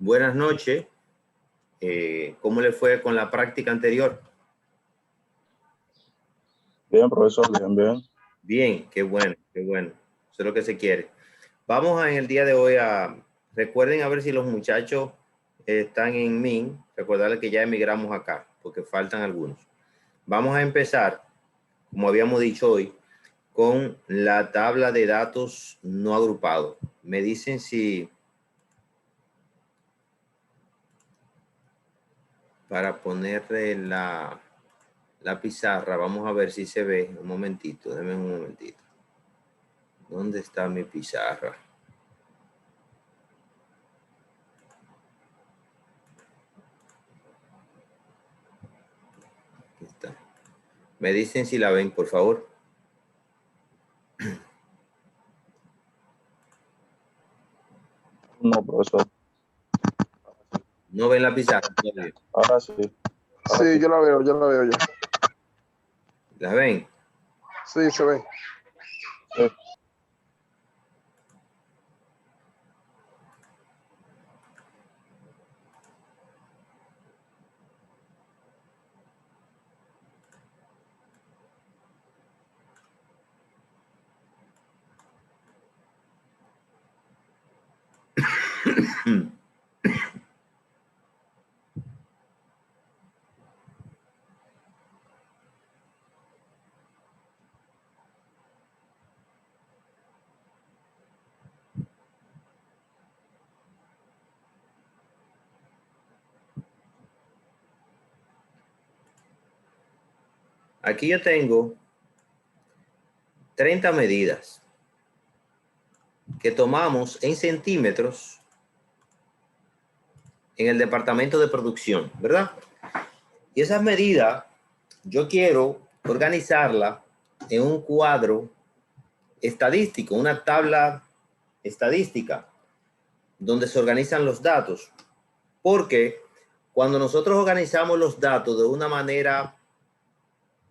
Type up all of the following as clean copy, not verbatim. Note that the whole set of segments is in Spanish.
Buenas noches. ¿Cómo le fue con la práctica anterior? Bien, profesor, bien. Bien, qué bueno, qué bueno. Eso es lo que se quiere. Vamos en el día de hoy recuerden a ver si los muchachos están en MIN. Recordarles que ya emigramos acá, porque faltan algunos. Vamos a empezar, como habíamos dicho hoy, con la tabla de datos no agrupados. Me dicen si... Para ponerle la pizarra, vamos a ver si se ve. Un momentito, denme un momentito. ¿Dónde está mi pizarra? Aquí está. Me dicen si la ven, por favor. No, profesor. ¿No ven la pizarra todavía? Ahora sí. Sí, yo la veo ya. ¿La ven? Sí, se ve. Sí. Aquí yo tengo 30 medidas que tomamos en centímetros en el departamento de producción, ¿verdad? Y esas medidas yo quiero organizarla en un cuadro estadístico, una tabla estadística, donde se organizan los datos. Porque cuando nosotros organizamos los datos de una manera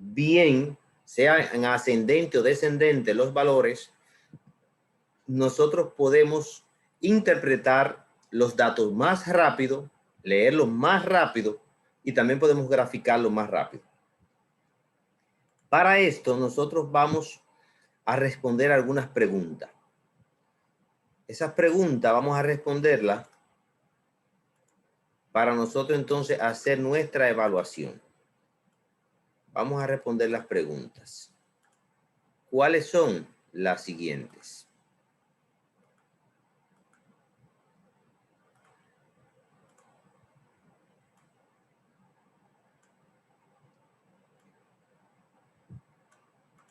bien, sea en ascendente o descendente los valores, nosotros podemos interpretar los datos más rápido, leerlos más rápido y también podemos graficarlos más rápido. Para esto nosotros vamos a responder algunas preguntas. Esas preguntas vamos a responderlas para nosotros entonces hacer nuestra evaluación. Vamos a responder las preguntas. ¿Cuáles son las siguientes?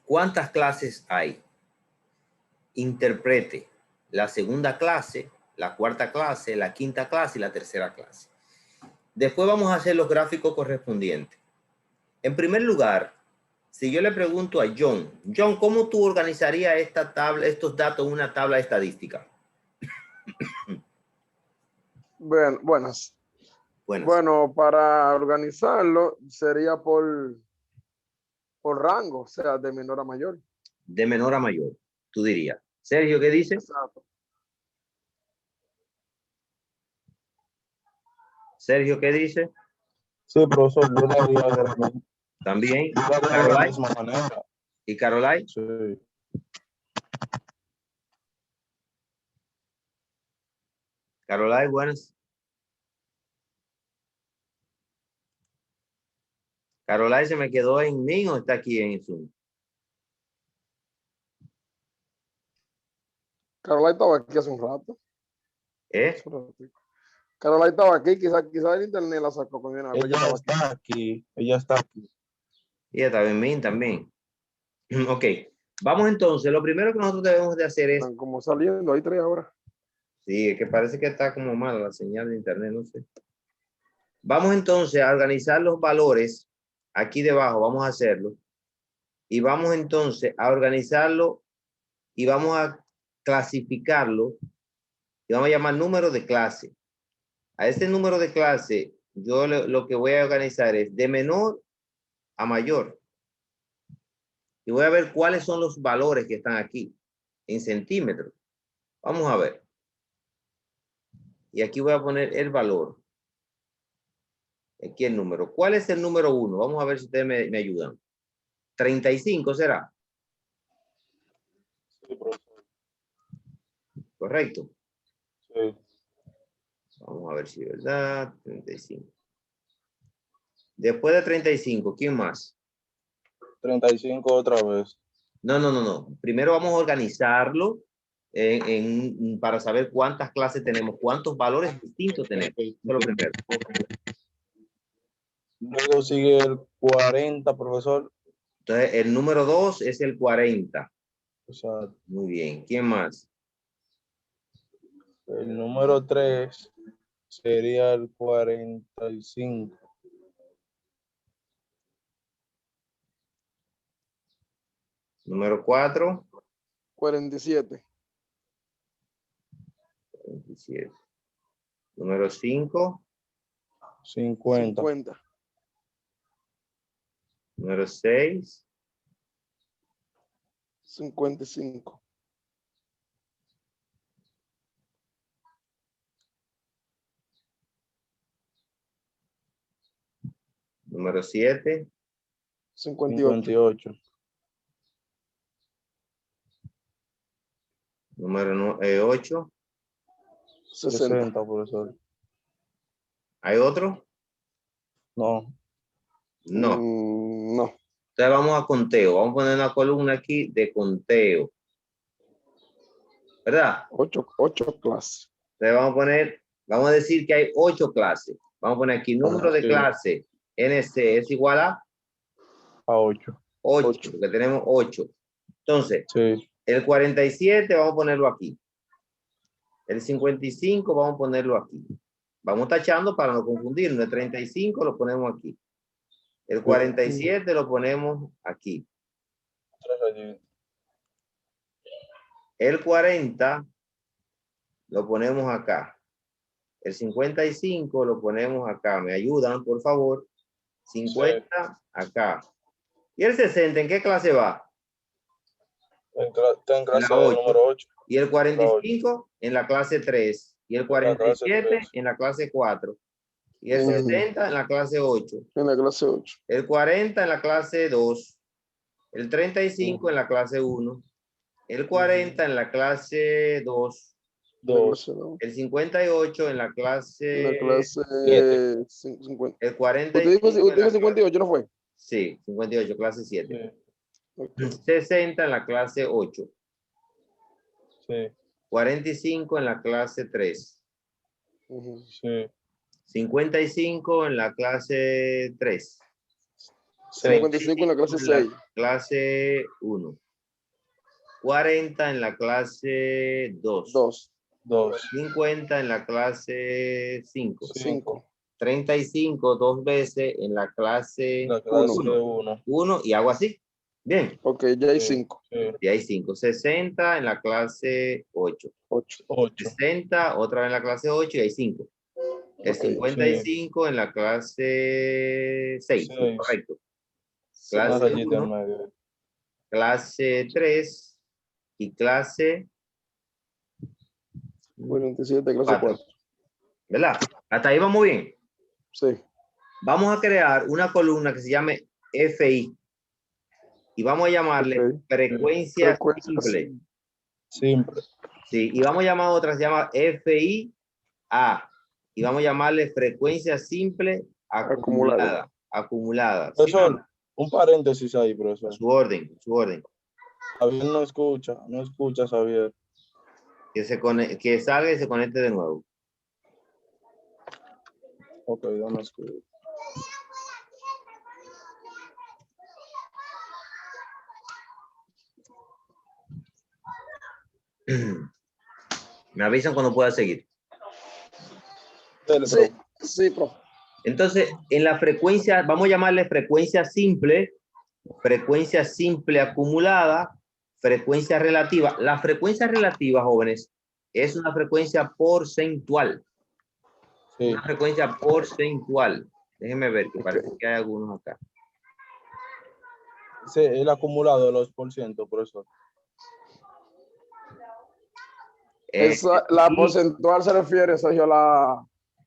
¿Cuántas clases hay? Interprete la segunda clase, la cuarta clase, la quinta clase y la tercera clase. Después vamos a hacer los gráficos correspondientes. En primer lugar, si yo le pregunto a John, ¿cómo tú organizarías esta tabla, estos datos en una tabla estadística? Buenas. Buenas. Bueno, para organizarlo sería por rango, o sea, de menor a mayor. De menor a mayor, tú dirías. Sergio, ¿qué dice? Exacto. Sergio, ¿qué dice? Sí, profesor, yo la haría de la misma. También. Yo la haría de la misma manera. ¿Y Caroline? Sí. Caroline, buenas. Caroline se me quedó en mí o está aquí en Zoom. Caroline estaba aquí hace un rato. ¿Eh? Caroline estaba aquí, quizás el internet la sacó con una. Ella está aquí. Ella está aquí. Y ella estaba en mí también. Ok. Vamos entonces. Lo primero que nosotros debemos de hacer es... Están como saliendo, hay 3 ahora. Sí, es que parece que está como mala la señal de internet, no sé. Vamos entonces a organizar los valores. Aquí debajo vamos a hacerlo. Y vamos entonces a organizarlo y vamos a clasificarlo. Y vamos a llamar número de clase. A ese número de clase, yo lo que voy a organizar es de menor a mayor. Y voy a ver cuáles son los valores que están aquí en centímetros. Vamos a ver. Y aquí voy a poner el valor. Aquí el número. ¿Cuál es el número 1? Vamos a ver si ustedes me ayudan. 35 será. Sí, profesor. Correcto. Sí. Vamos a ver si es verdad. 35. Después de 35, ¿quién más? 35 otra vez. No. Primero vamos a organizarlo para saber cuántas clases tenemos, cuántos valores distintos tenemos. Eso es lo primero. Luego sigue el 40, profesor. Entonces, el número 2 es el 40. O sea, Muy bien. ¿Quién más? el número 3 sería el 45. Número 4. 47. 27. Número 5. 50. 50. Número 6. 55. Número 7. 58. 58. Número 8. 60. 60, profesor. ¿Hay otro? No. No. No. Entonces vamos a conteo. Vamos a poner una columna aquí de conteo. ¿Verdad? 8 clases. Entonces vamos a decir que hay 8 clases. Vamos a poner aquí número de Sí. clase NC es igual a 8. 8, porque tenemos 8. Entonces, Sí. el 47 vamos a ponerlo aquí. El 55 vamos a ponerlo aquí. Vamos tachando para no confundirnos. El 35 lo ponemos aquí. El 47 lo ponemos aquí. El 40 lo ponemos acá. El 55 lo ponemos acá. ¿Me ayudan, por favor? 50 acá. ¿Y el 60 en qué clase va? Está en clase La 8. número 8. Y el 45 en la clase 3. Y el 47 en la clase 4. Y el 60 en la clase 8. En la clase 8. El 40 en la clase 2. El 35 en la clase 1. El 40 en la clase 2. El 58 en la clase En la clase 7. 50. El ¿Usted 45 dijo en la 58, no fue? Sí, 58, clase 7. Sí. Okay. 60 en la clase 8. Sí. 45 en la clase 3. Sí. 55 en la clase 3. 55 en la clase 6. Clase 1. 40 en la clase 2. 2. 50 en la clase 5. 5. 35 2 veces en la clase La clase 1. 1 y hago así. Bien. Ok, ya hay Sí. 5. Sí. Y hay 5. 60 en la clase 8. 8. 8. 60 otra vez en la clase 8 y hay 5. El Ok. 55 en la clase 6. 6. Correcto. Una Clase rayita en 1, medio. clase 3 y clase 47, clase 4. 4. ¿Verdad? Hasta ahí vamos bien. Sí. Vamos a crear una columna que se llame FI. Y vamos a llamarle Ok. frecuencia Frecuencia simple. Simple. Sí, y vamos a llamar otra, se llama FIA. Y vamos a llamarle frecuencia simple acumulada. Acumulada. ¿Sí? Profesor, un paréntesis ahí, A profesor. su orden, a su orden. Javier no escucha, Javier. Que salga y se conecte de nuevo. Ok, dame escuchar. Me avisan cuando pueda seguir. Dele, Sí, profe. sí, profe. Entonces, en la frecuencia, vamos a llamarle frecuencia simple acumulada, frecuencia relativa. La frecuencia relativa, jóvenes, es una frecuencia porcentual. Sí. Una frecuencia porcentual. Déjenme ver, que Ok. parece que hay algunos acá. Sí, el acumulado de los %, profesor. La y- porcentual se refiere, Sergio,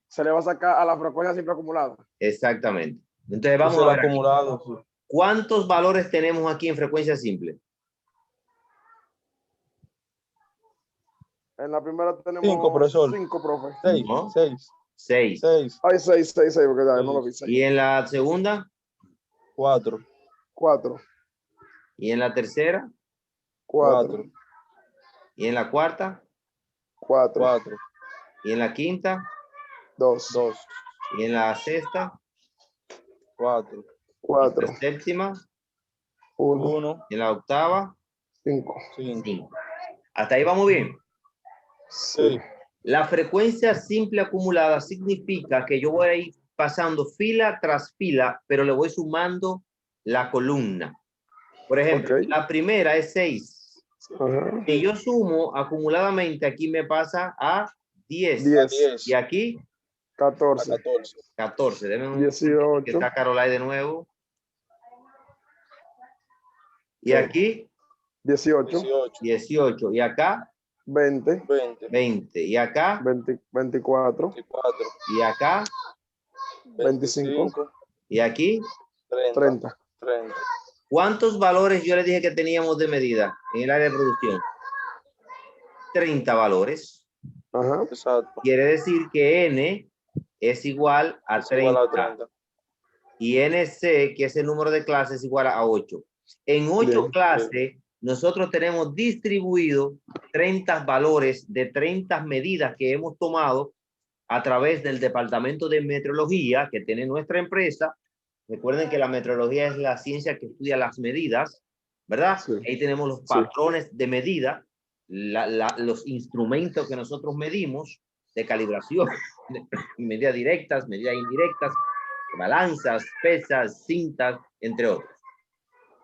se le va a sacar a la frecuencia simple acumulada. Exactamente. Entonces Ese vamos es a el ver aquí. acumulado. Sí. ¿Cuántos valores tenemos aquí en frecuencia simple? En la primera tenemos 5, profesor. 5, profe. 6, No. 6, 6. 6, Hay 6, porque ya no lo vi. ¿Y en la segunda? 4, 4, ¿Y en la tercera? 4, 4, ¿Y en la cuarta? 4, 4, ¿Y en la quinta? 2, 2, ¿Y en la sexta? 4, ¿Y en 4, la séptima? 1, 1, ¿Y en la octava? 5. 5. 5. Hasta ahí vamos bien. Sí. La frecuencia simple acumulada significa que yo voy a ir pasando fila tras fila, pero le voy sumando la columna. Por ejemplo, Ok. la primera es 6. Ajá. Si yo sumo acumuladamente, aquí me pasa a 10. 10, Y aquí, 14, 14, 14. Denme un 18. que está Carolai de nuevo. Y Sí. aquí, 18, 18, 18. Y acá, 20, 20, 20. Y acá, 24, 24, y acá, 25, 25, y aquí. 30, 30. 30. ¿Cuántos valores yo les dije que teníamos de medida en el área de producción? 30 valores. Ajá. Exacto. Quiere decir que N es igual a Es igual a 30. 30. Y NC, que es el número de clases, es igual a 8. En 8 Bien. clases, nosotros tenemos distribuido 30 valores de 30 medidas que hemos tomado a través del departamento de metrología que tiene nuestra empresa. Recuerden que la metrología es la ciencia que estudia las medidas, ¿verdad? Sí. Ahí tenemos los patrones de medida, los instrumentos que nosotros medimos de calibración, medidas directas, medidas indirectas, balanzas, pesas, cintas, entre otros.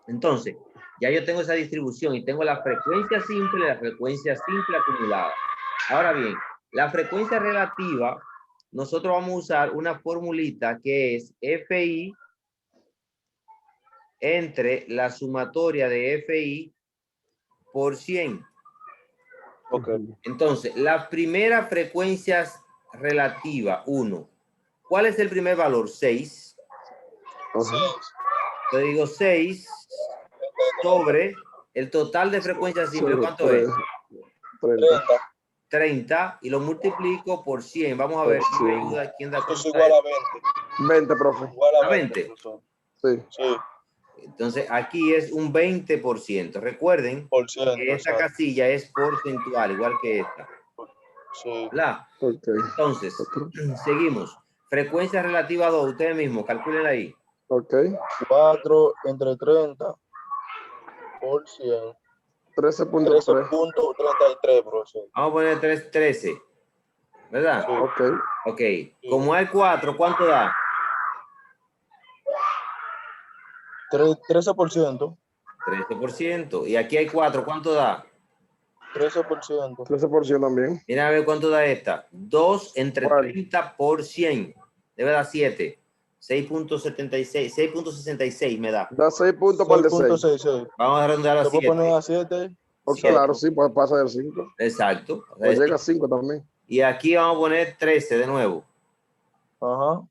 Entonces, ya yo tengo esa distribución y tengo la frecuencia simple y la frecuencia simple acumulada. Ahora bien, la frecuencia relativa, nosotros vamos a usar una formulita que es FI entre la sumatoria de FI por 100. Ok. Entonces, la primera frecuencia relativa, 1. ¿Cuál es el primer valor? 6. Ajá. Yo digo 6 sobre el total de frecuencia simple. ¿Cuánto es? 30. 30. 30 y lo multiplico por 100. Vamos a Por ver quién me 100. ayuda, quién da Esto es cuenta igual de a 20. 20, profe. Igual a a 20, 20. profesor. Sí. Sí, Entonces aquí es un 20%. Recuerden por ciento. que esta Exacto. casilla es porcentual, igual que esta. Sí. ¿Verdad? Ok. Entonces, Otro. seguimos. Frecuencia relativa a 2. Ustedes mismos, calculen ahí. Ok. 4 entre 30 por 100. 13.3. 13.33, profesor. Vamos a poner 13, ¿verdad? Sí. Ok. Ok. Como hay 4, ¿cuánto da? 13%. 13%. Y aquí hay 4, ¿cuánto da? 13%. 13% también. Mira a ver cuánto da esta. 2 entre ¿Cuál? 30 por 100. Debe dar 7. 6.76. 6.66 me da. Da 6 puntos para el de 6. 6.66. Vamos a redondear a ¿Se puede 7. poner a 7? Claro, sí, pues pasa del 5. Exacto. Pues llega a 5 también. Y aquí vamos a poner 13 de nuevo. Ajá.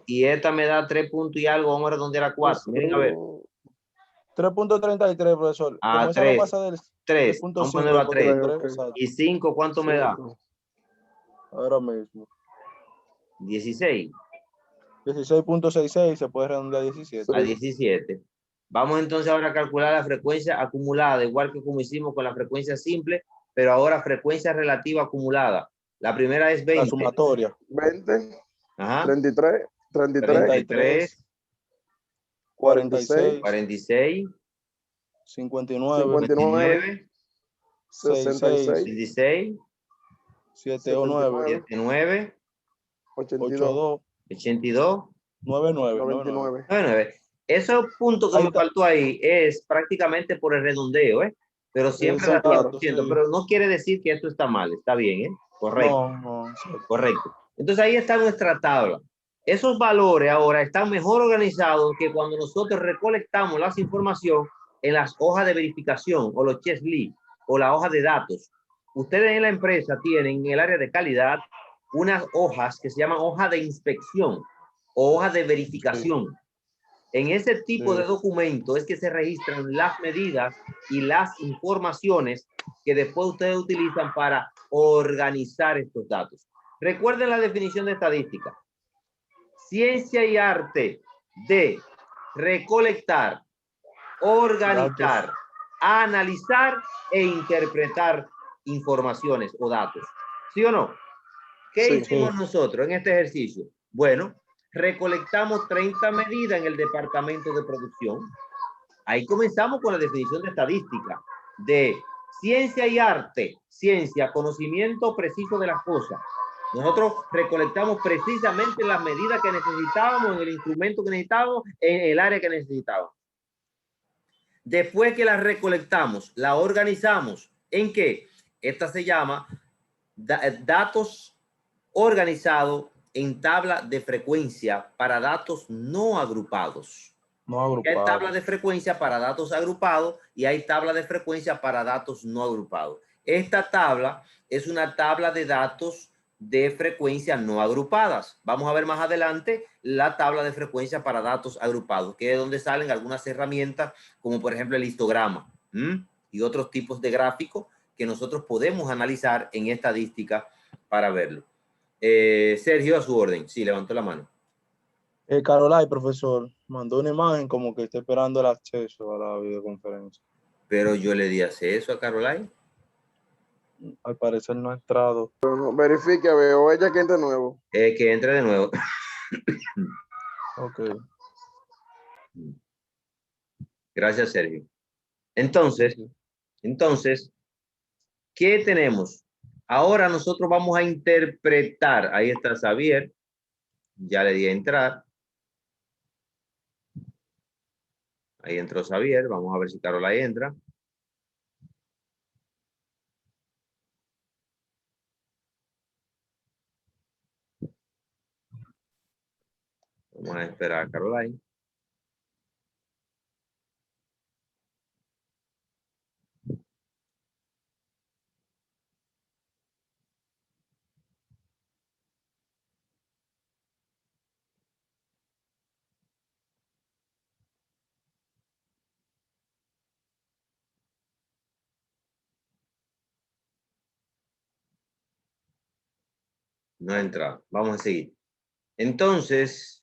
Y esta me da 3 puntos y algo. Vamos a redondear a 4. Miren a ver. 3.33, profesor. A Como esa no 3. pasa del 3. Vamos a ponerlo a 3. 3.5, Ok. exacto. Y 5, ¿cuánto me da? Ahora mismo. 16. 16.66 se puede redondear a 17. A 17. Vamos entonces ahora a calcular la frecuencia acumulada, igual que como hicimos con la frecuencia simple, pero ahora frecuencia relativa acumulada. La primera es La 20. sumatoria. 20, Ajá. 33, 33, 46, 46, 59, 59, 66, 66, 79, 79, 82, 82, 99. 99. 99. Esos puntos que Ahí me está. faltó ahí es prácticamente por el redondeo, ¿eh? Pero siempre Sí, claro, al 100%. sí. Pero no quiere decir que esto está mal, está bien, ¿eh? Correcto. No, exacto. Correcto. Entonces ahí está nuestra tabla. Esos valores ahora están mejor organizados que cuando nosotros recolectamos la información en las hojas de verificación o los checklist o la hoja de datos. ustedes en la empresa tienen en el área de calidad unas hojas que se llaman hoja de inspección o hoja de verificación. En ese tipo de documento es que se registran las medidas y las informaciones que después ustedes utilizan para organizar estos datos. Recuerden la definición de estadística. Ciencia y arte de recolectar, organizar, analizar e interpretar informaciones o datos. ¿Sí o no? ¿Qué hicimos nosotros en este ejercicio? Bueno, recolectamos 30 medidas en el departamento de producción. Ahí comenzamos con la definición de estadística, de ciencia y arte. Ciencia, conocimiento preciso de las cosas. Nosotros recolectamos precisamente las medidas que necesitábamos, en el instrumento que necesitábamos, en el área que necesitábamos. Después que las recolectamos, la organizamos. ¿En qué? Esta se llama datos organizados en tabla de frecuencia para datos no agrupados. No agrupados. Hay tabla de frecuencia para datos agrupados y hay tabla de frecuencia para datos no agrupados. Esta tabla es una tabla de datos de frecuencia no agrupadas. Vamos a ver más adelante la tabla de frecuencia para datos agrupados, que es donde salen algunas herramientas, como por ejemplo el histograma y otros tipos de gráficos que nosotros podemos analizar en estadística para verlo. Sergio, a su orden. Sí, levantó la mano. Carolai, profesor, mandó una imagen como que está esperando el acceso a la videoconferencia. Pero yo le di acceso a Caroline. Al parecer no ha entrado. Verifique, veo ella que entre nuevo. Que entre de nuevo. Ok. Gracias, Sergio. Entonces, ¿qué tenemos? Ahora nosotros vamos a interpretar. Ahí está Xavier. Ya le di a entrar. Ahí entró Xavier. Vamos a ver si Caroline entra. Vamos a esperar a Caroline. No ha entrado. Vamos a seguir. Entonces,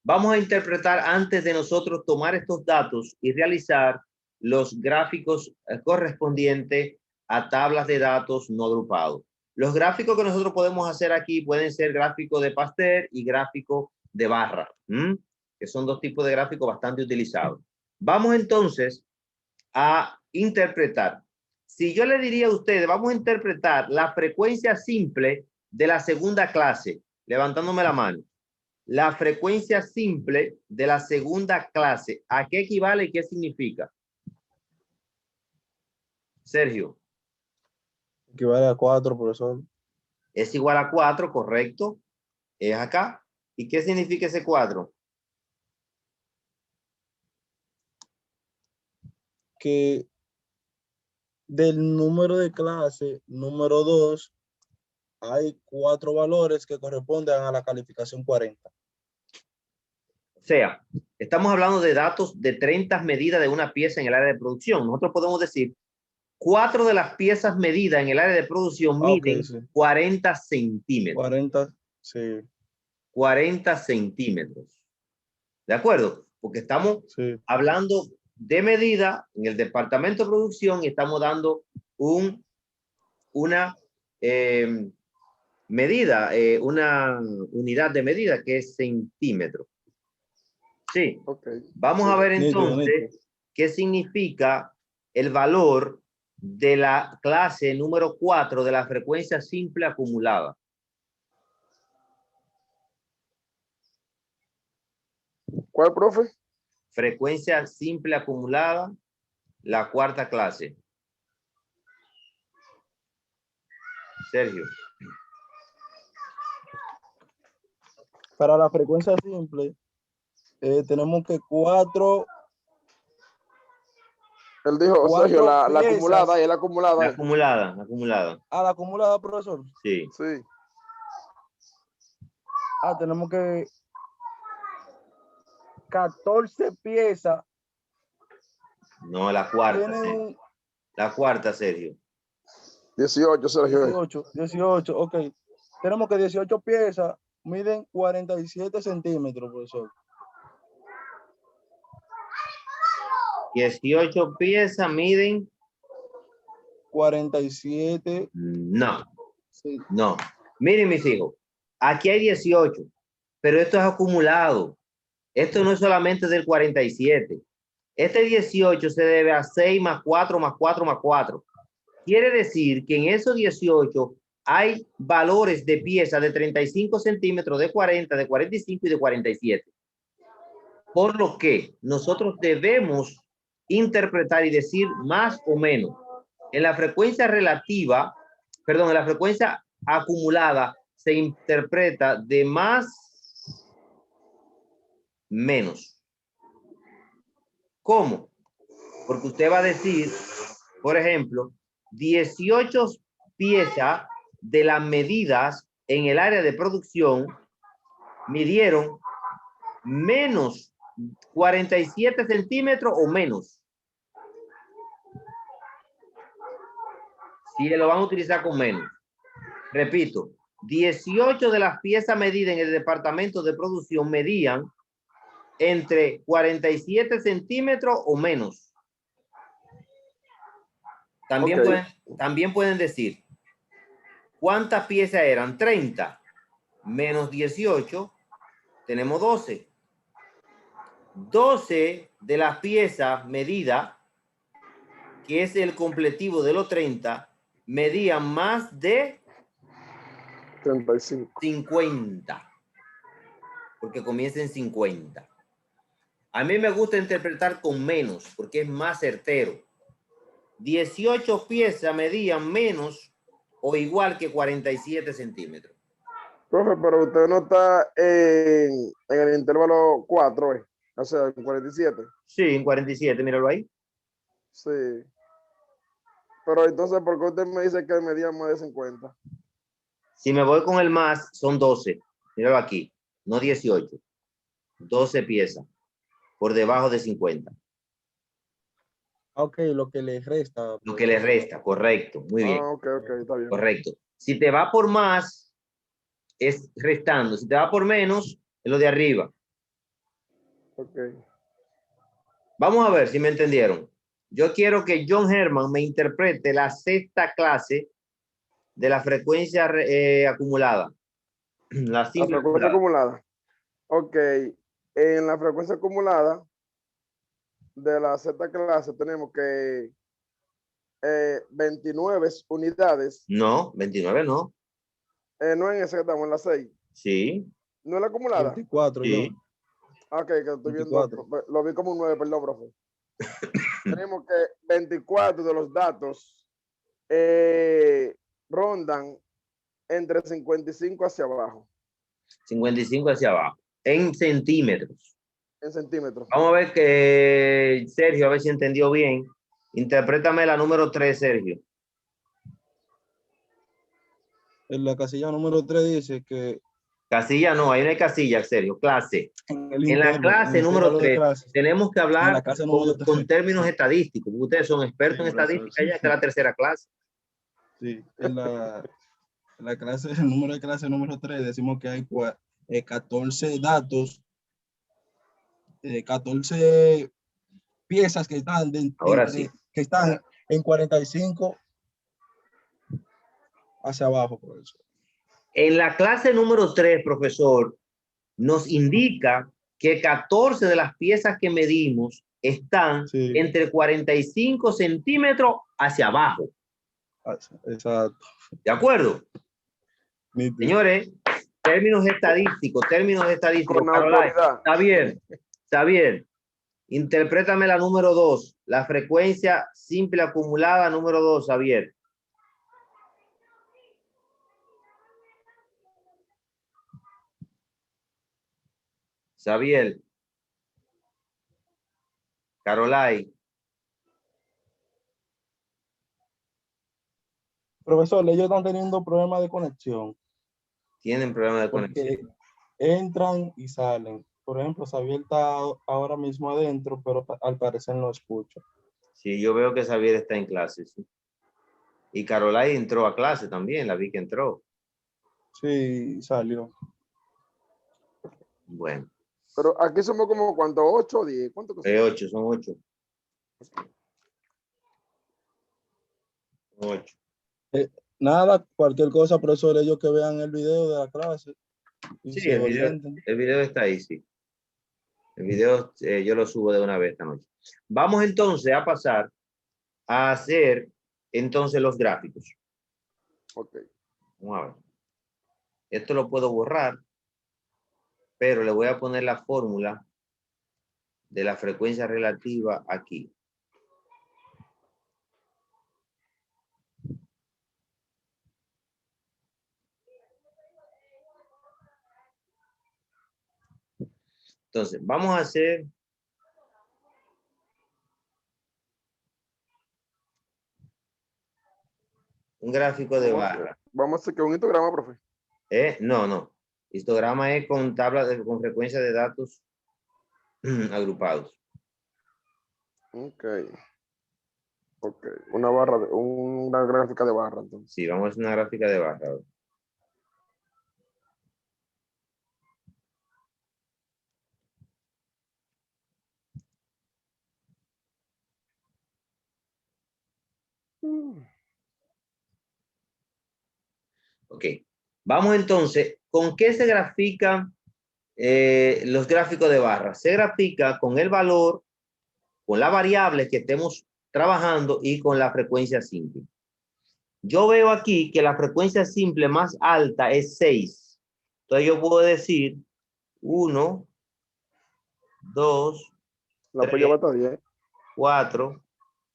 vamos a interpretar antes de nosotros tomar estos datos y realizar los gráficos correspondientes a tablas de datos no agrupados. Los gráficos que nosotros podemos hacer aquí pueden ser gráficos de Pasteur y gráficos de barra, que son dos tipos de gráficos bastante utilizados. Vamos entonces a interpretar. Si yo le diría a ustedes, vamos a interpretar la frecuencia simple de la segunda clase, levantándome la mano. La frecuencia simple de la segunda clase, ¿a qué equivale y qué significa? Sergio. Equivale a 4, profesor. Es igual a 4, correcto. Es acá. ¿Y qué significa ese 4? Que del número de clase número 2 hay 4 valores que corresponden a la calificación 40. O sea, estamos hablando de datos de 30 medidas de una pieza en el área de producción. Nosotros podemos decir 4 de las piezas medidas en el área de producción miden 40 centímetros. 40, sí. 40 centímetros. ¿De acuerdo? Porque estamos hablando de medida en el departamento de producción y estamos dando una medida, una unidad de medida que es centímetro. Sí. Okay. Vamos a ver entonces qué significa el valor de la clase número 4 de la frecuencia simple acumulada. ¿Cuál, profe? Frecuencia simple acumulada, la cuarta clase. Sergio. para la frecuencia simple, tenemos que Él dijo, Sergio, la acumulada y la acumulada. La acumulada. A la acumulada, profesor. Sí. Sí. Tenemos que 14 piezas. No, la cuarta. Tiene La cuarta, Sergio. 18, Sergio. 18, ok. Tenemos que 18 piezas miden 47 centímetros, profesor. 18 piezas miden. 47. No, Sí. no. Miren, mis hijos, aquí hay 18, pero esto es acumulado. Esto no es solamente del 47. Este 18 se debe a 6 más 4 más 4 más 4. Quiere decir que en esos 18 hay valores de piezas de 35 centímetros, de 40, de 45 y de 47. Por lo que nosotros debemos interpretar y decir más o menos. En la frecuencia relativa, perdón, en la frecuencia acumulada se interpreta de más menos. ¿Cómo? Porque usted va a decir, por ejemplo, 18 piezas de las medidas en el área de producción midieron menos 47 centímetros o menos. Si lo van a utilizar con menos. Repito, 18 de las piezas medidas en el departamento de producción medían entre 47 centímetros o menos. También, okay. También pueden decir, ¿cuántas piezas eran? 30 menos 18, tenemos 12. 12 de las piezas medidas, que es el completivo de los 30, medían más de 35. 50. Porque comienza en 50. A mí me gusta interpretar con menos, porque es más certero. 18 piezas medían menos o igual que 47 centímetros. Profe, pero usted no está en el intervalo 4, ¿eh? O sea, en 47. Sí, en 47, míralo ahí. Sí. Pero entonces, ¿por qué usted me dice que medía más de 50? Si me voy con el más, son 12. Míralo aquí, no 18. 12 piezas por debajo de 50. Ok, lo que le resta. Lo que le resta, correcto. Muy bien. Ok, está bien. Correcto. Si te va por más, es restando. Si te va por menos, es lo de arriba. Ok. Vamos a ver si me entendieron. Yo quiero que John Herman me interprete la sexta clase de la frecuencia acumulada. La frecuencia acumulada. Ok. En la frecuencia acumulada de la sexta clase tenemos que 29 unidades. No, 29 no. No en esa que estamos, en la 6. Sí. ¿No es la acumulada? 24, sí. Yo. Ok, que estoy 24. Viendo, lo vi como un 9, perdón, profe. Tenemos que 24 de los datos rondan entre 55 hacia abajo. 55 hacia abajo. En centímetros. En centímetros. Vamos a ver que Sergio, a ver si entendió bien. Interprétame la número 3, Sergio. En la casilla número 3 dice que... Casilla no, ahí no hay casilla, Sergio. Clase. En la clase número 3 tenemos que hablar con términos estadísticos. Ustedes son expertos en estadística, ya que es la tercera clase. Sí, en la clase, el número de clase número 3 decimos que hay 14 datos, 14 piezas que están que están en 45 hacia abajo, profesor. En la clase número 3, profesor, nos indica que 14 de las piezas que medimos están entre 45 centímetros hacia abajo. Exacto. ¿De acuerdo? Señores, términos estadísticos. Con autoridad. Está bien. Interprétame la número 2, la frecuencia simple acumulada número 2, Javier. Xavier. Carolai. Profesor, ellos están teniendo problemas de conexión Tienen problemas de conexión. porque entran y salen. Por ejemplo, Xavier está ahora mismo adentro, pero al parecer no escucha. Sí, yo veo que Xavier está en clase, sí. Y Carolai entró a clase también, la vi que entró. Sí, salió. Bueno, Pero aquí somos como, ¿cuánto? 8 o 10. ¿Cuánto que son? 8, son 8. 8. Nada, cualquier cosa, profesor, ellos que vean el video de la clase y Sí, se orienten. el video está ahí, sí. El video yo lo subo de una vez esta noche. Vamos entonces a pasar a hacer entonces los gráficos. Ok. Vamos a ver. Esto lo puedo borrar, pero le voy a poner la fórmula de la frecuencia relativa aquí. Entonces, vamos a hacer un gráfico de barra. Vamos a hacer que un histograma, profe. No. Histograma es con tabla con frecuencia de datos agrupados. Ok. Ok. Una barra, una gráfica de barra, entonces. Sí, vamos a hacer una gráfica de barra. Ok. Vamos entonces, ¿con qué se grafican los gráficos de barra? Se grafica con el valor, con la variable que estemos trabajando y con la frecuencia simple. Yo veo aquí que la frecuencia simple más alta es 6. Entonces yo puedo decir 1, 2, La puya va a estar 10. 4,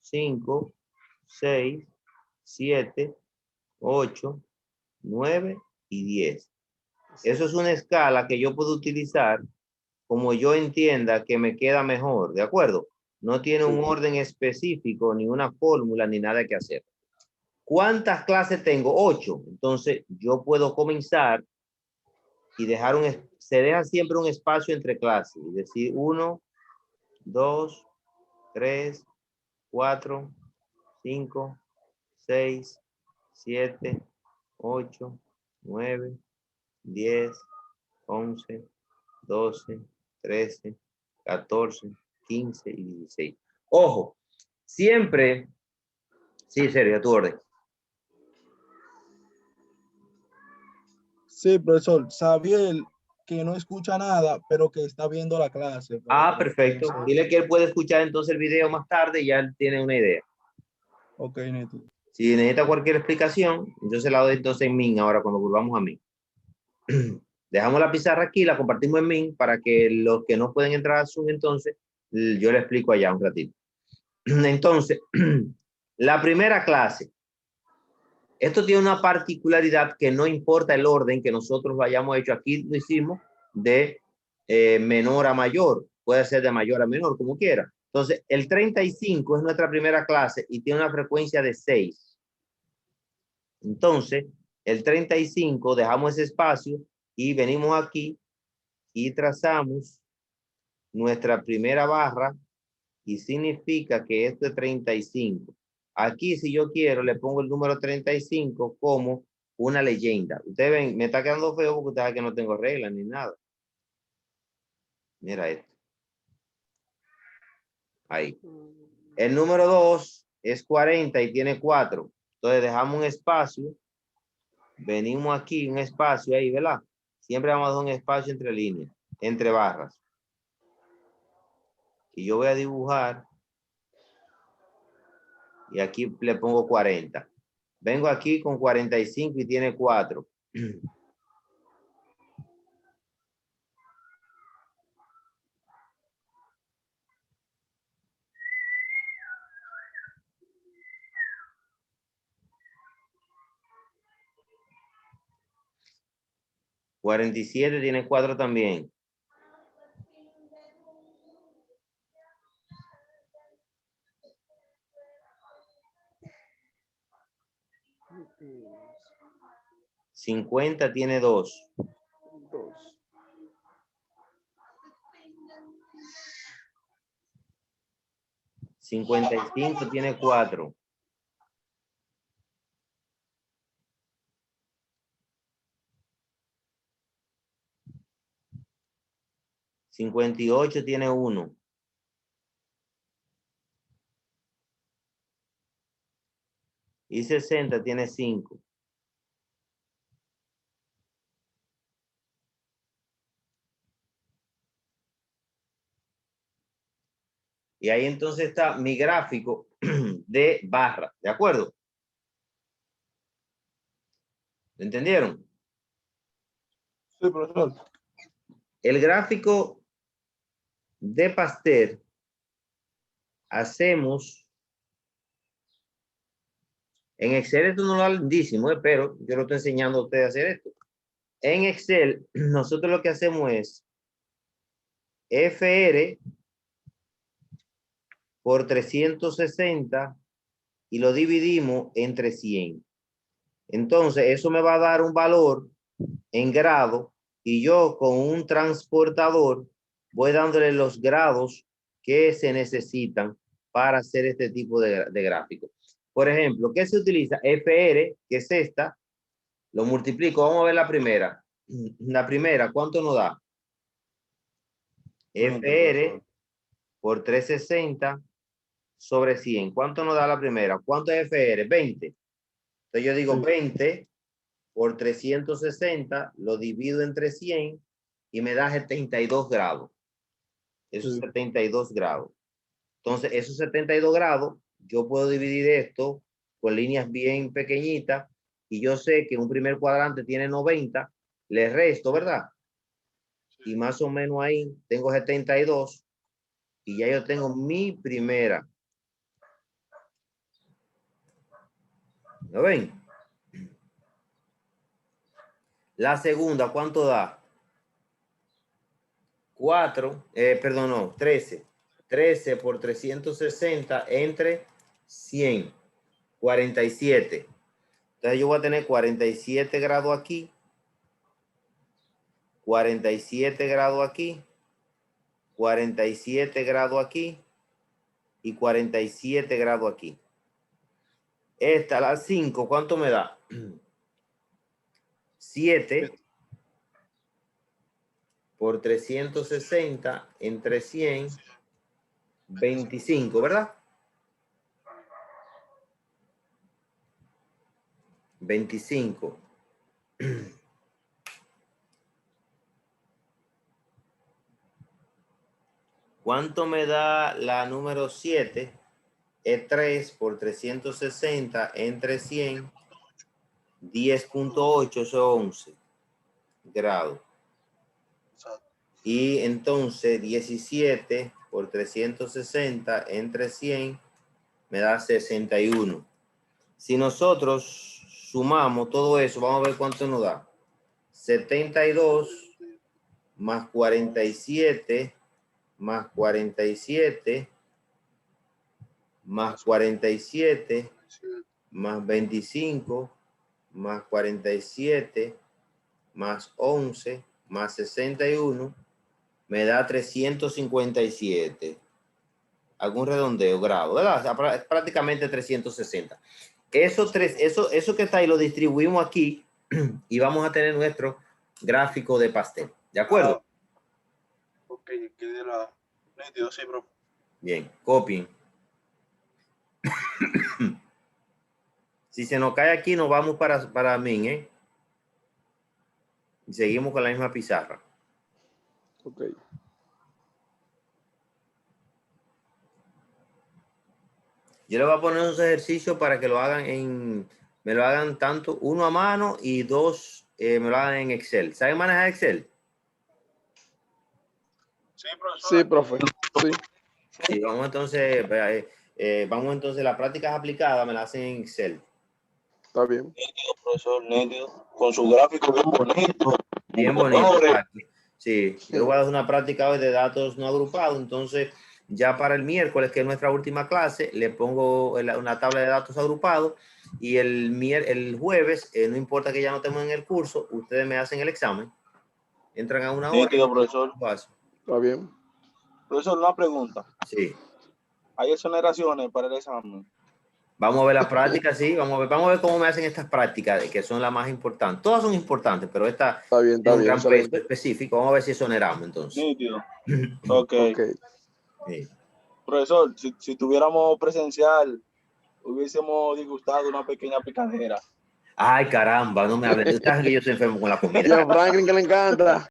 5, 6, 7, 8, 9 y 10. Eso es una escala que yo puedo utilizar como yo entienda que me queda mejor, ¿de acuerdo? No tiene un orden específico, ni una fórmula, ni nada que hacer. ¿Cuántas clases tengo? 8. Entonces, yo puedo comenzar y dejar se deja siempre un espacio entre clases. Es decir, 1, 2, 3, 4, 5, 6, 7, 8, 9, 10, 11, 12, 13, 14, 15 y 16. Ojo, siempre, sí, Sergio, a tu orden. Sí, profesor, Xavier, que no escucha nada, pero que está viendo la clase. Perfecto. Entonces, Dile que él puede escuchar entonces el video más tarde y ya él tiene una idea. ok, Neto. Si necesita cualquier explicación, yo se la doy entonces en Min ahora cuando volvamos a Min. Dejamos la pizarra aquí, la compartimos en Min para que los que no pueden entrar a Zoom entonces, yo le explico allá un ratito. Entonces, la primera clase. Esto tiene una particularidad que no importa el orden que nosotros lo hayamos hecho. Aquí lo hicimos de menor a mayor. Puede ser de mayor a menor, como quiera. Entonces, el 35 es nuestra primera clase y tiene una frecuencia de 6. Entonces, el 35, dejamos ese espacio y venimos aquí y trazamos nuestra primera barra y significa que esto es 35. Aquí, si yo quiero, le pongo el número 35 como una leyenda. Ustedes ven, me está quedando feo porque ustedes saben que no tengo reglas ni nada. Mira esto. Ahí. El número 2 es 40 y tiene 4. Entonces dejamos un espacio. Venimos aquí, un espacio ahí, ¿verdad? Siempre vamos a dar un espacio entre líneas, entre barras. Y yo voy a dibujar. Y aquí le pongo 40. Vengo aquí con 45 y tiene 4. $47 tiene 4 también. 50 tiene 2. 2. 55 tiene 4. 58 tiene 1. Y 60 tiene 5. Y ahí entonces está mi gráfico de barra, ¿de acuerdo? ¿Lo entendieron? Sí, profesor. El gráfico de Pasteur hacemos en Excel. Esto no lo da lindísimo, pero yo lo estoy enseñando a ustedes a hacer esto. En Excel, nosotros lo que hacemos es FR por 360 y lo dividimos entre 100. Entonces, eso me va a dar un valor en grado y yo con un transportador voy dándole los grados que se necesitan para hacer este tipo de gráfico. Por ejemplo, ¿qué se utiliza? FR, que es esta, lo multiplico. Vamos a ver la primera. La primera, ¿cuánto nos da? FR por 360 sobre 100. ¿Cuánto nos da la primera? ¿Cuánto es FR? 20. Entonces yo digo 20 por 360, lo divido entre 100 y me da 72 grados. Eso es 72 grados. Entonces, esos 72 grados, yo puedo dividir esto con líneas bien pequeñitas y yo sé que un primer cuadrante tiene 90, le resto, ¿verdad? Y más o menos ahí tengo 72 y ya yo tengo mi primera. ¿Lo ven? La segunda, ¿cuánto da? 13. 13 por 360 entre 100. 47. Entonces yo voy a tener 47 grados aquí. 47 grados aquí. 47 grados aquí. Y 47 grados aquí. Esta, la 5, ¿cuánto me da? 7 por 360 entre 100, 25, ¿verdad? 25. ¿Cuánto me da la número 7? Es 3 por 360 entre 100, 10.8, eso es 11 grados. Y entonces 17 por 360 entre 100 me da 61. Si nosotros sumamos todo eso, vamos a ver cuánto nos da. 72 más 47 más 47 más 47 más 25 más 47 más 11 más 61 me da 357. Algún redondeo, grado, ¿verdad? Es prácticamente 360. Eso que está ahí lo distribuimos aquí y vamos a tener nuestro gráfico de Pasteur. ¿De acuerdo? Ok, quede la nítido, sí, bro. Bien, copien. Si se nos cae aquí, nos vamos para mí, ¿eh? Y seguimos con la misma pizarra. Ok. Yo le voy a poner unos ejercicios para que lo hagan me lo hagan tanto uno a mano y dos me lo hagan en Excel. ¿Saben manejar Excel? Sí, profesor. Sí, profe. Sí. Sí, vamos entonces las prácticas aplicadas me las hacen en Excel. Está bien. Nítido, profesor, nítido. Con su gráfico bien bonito. Bien bonito. Sí, yo voy a hacer una práctica hoy de datos no agrupados, entonces ya para el miércoles, que es nuestra última clase, le pongo una tabla de datos agrupados y el jueves, no importa que ya no estemos en el curso, ustedes me hacen el examen, entran a una hora. Nítido, profesor. Está bien. Profesor, una pregunta. Sí. ¿Hay exoneraciones para el examen? Vamos a ver la práctica, sí, vamos a ver cómo me hacen estas prácticas, que son las más importantes. Todas son importantes, pero esta Está bien, es un gran peso excelente. específico. Vamos a ver si exoneramos entonces. Nítido. Ok. Ok. Sí. Profesor, si tuviéramos presencial, hubiésemos disgustado una pequeña picadera. Ay, caramba, no me hables. Ustedes saben que yo soy enfermo con la comida. Y a Franklin que le encanta.